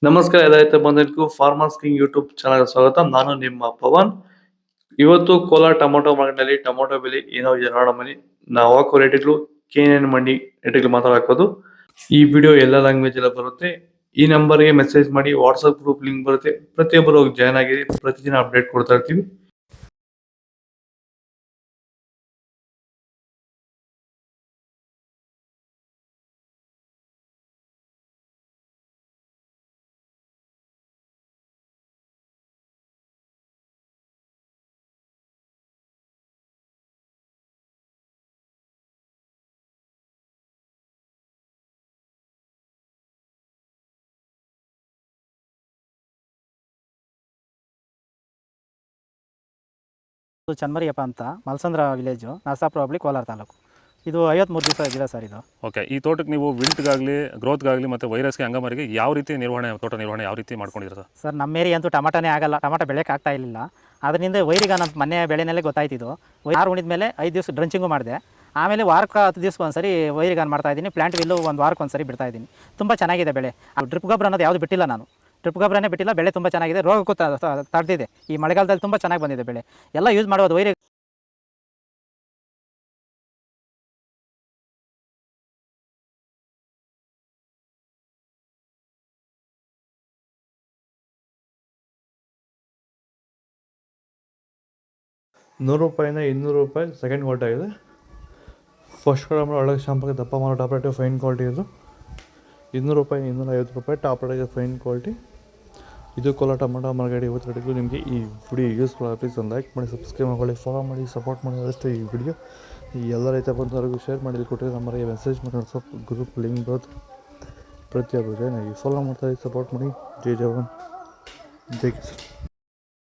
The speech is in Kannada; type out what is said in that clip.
ನಮಸ್ಕಾರ ರೈತ ಬಂಧುಗಳಿಗೂ ಫಾರ್ಮರ್ಸ್ ಕಿಂಗ್ ಯೂಟ್ಯೂಬ್ ಚಾನಲ್ ಸ್ವಾಗತ. ನಾನು ನಿಮ್ಮ ಪವನ್. ಇವತ್ತು ಕೋಲಾರ ಟೊಮೊಟೊ ಮಾರ್ಕೆಟ್ನಲ್ಲಿ ಟೊಮೊಟೊ ಬೆಲೆ ಏನೋ ಇದೆ ನೋಡೋಣ ಬನ್ನಿ. ನಾವು ಹಾಕೋ ರೇಟ್ಗಳು KNN ಮಂಡಿ ರೇಟ್ಗಳು ಮಾತಾಡೋದು. ಈ ವಿಡಿಯೋ ಎಲ್ಲ ಲ್ಯಾಂಗ್ವೇಜ್ ಎಲ್ಲ ಬರುತ್ತೆ. ಈ ನಂಬರ್ಗೆ ಮೆಸೇಜ್ ಮಾಡಿ, ವಾಟ್ಸ್ಆಪ್ ಗ್ರೂಪ್ ಲಿಂಕ್ ಬರುತ್ತೆ, ಪ್ರತಿಯೊಬ್ಬರು ಜಾಯ್ನ್ ಆಗಿ ಪ್ರತಿದಿನ ಅಪ್ಡೇಟ್ ಕೊಡ್ತಾ ಇರ್ತೀವಿ. ಚನ್ಮರಿಯಪ್ಪ ಅಂತ ಮಲ್ಸಂದ್ರ ವಿಲೇಜು, ನರಸಾಪುರ ಹೋಬಳಿ, ಕೋಲಾರ ತಾಲೂಕು. ಇದು 53 ದಿವಸ ಗಿಡ ಸರ್ ಇದು. ಓಕೆ. ಈ ತೋಟಕ್ಕೆ ನೀವು ವಿಲ್ಟ್ಗಾಗಲಿ, ಗ್ರೋತ್ಗಾಗಲಿ ಮತ್ತು ವೈರಸ್ಗೆ, ಅಂಗಮಾರಿಗೆ ಯಾವ ರೀತಿ ತೋಟ ನಿರ್ವಹಣೆ ಯಾವ ರೀತಿ ಮಾಡ್ಕೊಂಡಿದ್ದೀರಾ ಸರ್? ನಮ್ಮ ಏರಿಯಾ ಅಂತೂ ಟಮಾಟನೇ ಆಗಲ್ಲ, ಟಮಾಟ ಬೆಳೆಯೋಕೆ ಆಗ್ತಾ ಇರಲಿಲ್ಲ. ಅದರಿಂದ ವೈರಿಗ ನಮ್ಮ ಮನೆ ಬೆಳೆನಲ್ಲೇ ಗೊತ್ತಾಯ್ತಿದ್ದು. ಯಾರು ಉಣಿದ ಮೇಲೆ 5 ದಿವಸ ಡ್ರಂಚಿಂಗು ಮಾಡಿದೆ. ಆಮೇಲೆ ವಾರಕ್ಕೆ 10 ದಿವಸಕ್ಕೆ ಒಂದ್ಸರಿ ವೈರಿಗಾನ್ ಮಾಡ್ತಾಯಿದ್ದೀನಿ. ಪ್ಲಾಂಟ್ ವಿಲ್ಲು ಒಂದು ವಾರಕ್ಕೆ ಒಂದ್ಸರಿ ಬಿಡ್ತಾಯಿದ್ದೀನಿ. ತುಂಬ ಚೆನ್ನಾಗಿದೆ ಬೆಳೆ. ಡ್ರಿಪ್ ಗೊಬ್ಬರ ಅನ್ನೋದು ಯಾವುದು ಬಿಟ್ಟಿಲ್ಲ ನಾನು. ಡ್ರಿಪ್ ಗೊಬ್ಬರನೇ ಬಿಟ್ಟಿಲ್ಲ. ಬೆಳೆ ತುಂಬ ಚೆನ್ನಾಗಿದೆ. ರೋಗಕ್ಕೂ ತಡೆದಿದೆ. ಈ ಮಳೆಗಾಲದಲ್ಲಿ ತುಂಬ ಚೆನ್ನಾಗಿ ಬಂದಿದೆ ಬೆಳೆ. ಎಲ್ಲ ಯೂಸ್ ಮಾಡೋದು ವೈರಿ. ₹100 ₹200 ಸೆಕೆಂಡ್ ಕ್ವಾಲಿಟಿ ಆಗಿದೆ. ಫಸ್ಟ್ ಕ್ವಾಲಿಟಿ ಒಳಗೆ ಶಾಂಪುಗೆ ದಪ್ಪ ಮಾಡೋ ಟಾಪ್ ರೇಟ್ ಫೈನ್ ಕ್ವಾಲಿಟಿ ಇದು. ₹200 ₹250 ಟಾಪ್ ರೇಟ್ ಫೈನ್ ಕ್ವಾಲಿಟಿ. ಇದು ಕೋಲಾರ ಟೊಮೊಟೊ ಮಾರ್ಕೆಟ್ ಇವತ್ತು ರೇಟಿಗೂ. ನಿಮಗೆ ಈ ವಿಡಿಯೋ ಯೂಸ್ಫುಲ್ ಆಗಿ ಪ್ಲೀಸ್ ಒಂದು ಲೈಕ್ ಮಾಡಿ, ಸಬ್ಸ್ಕ್ರೈಬ್ ಮಾಡಿ, ಫಾಲೋ ಮಾಡಿ, ಸಪೋರ್ಟ್ ಮಾಡಿ. ಅದಷ್ಟೇ ಈ ವಿಡಿಯೋ ಎಲ್ಲ ರೈತ ಬಂದವರೆಗೂ ಶೇರ್ ಮಾಡಿ, ಕೊಟ್ಟಿರೋ ನಂಬರ್ಗೆ ಮೆಸೇಜ್ ಮಾಡಿ, ವಾಟ್ಸಪ್ ಗ್ರೂಪ್ ಲಿಂಕ್ ಬರುತ್ತೆ. ಪ್ರತಿಯೊಬ್ಬರು ಜಾಯ್ನ್ ಆಗಿ ಫಾಲೋ ಮಾಡ್ತಾರೆ, ಸಪೋರ್ಟ್ ಮಾಡಿ. ಜೈ ಜವಾನ್, ಜೈ ಕಿಸಾನ್.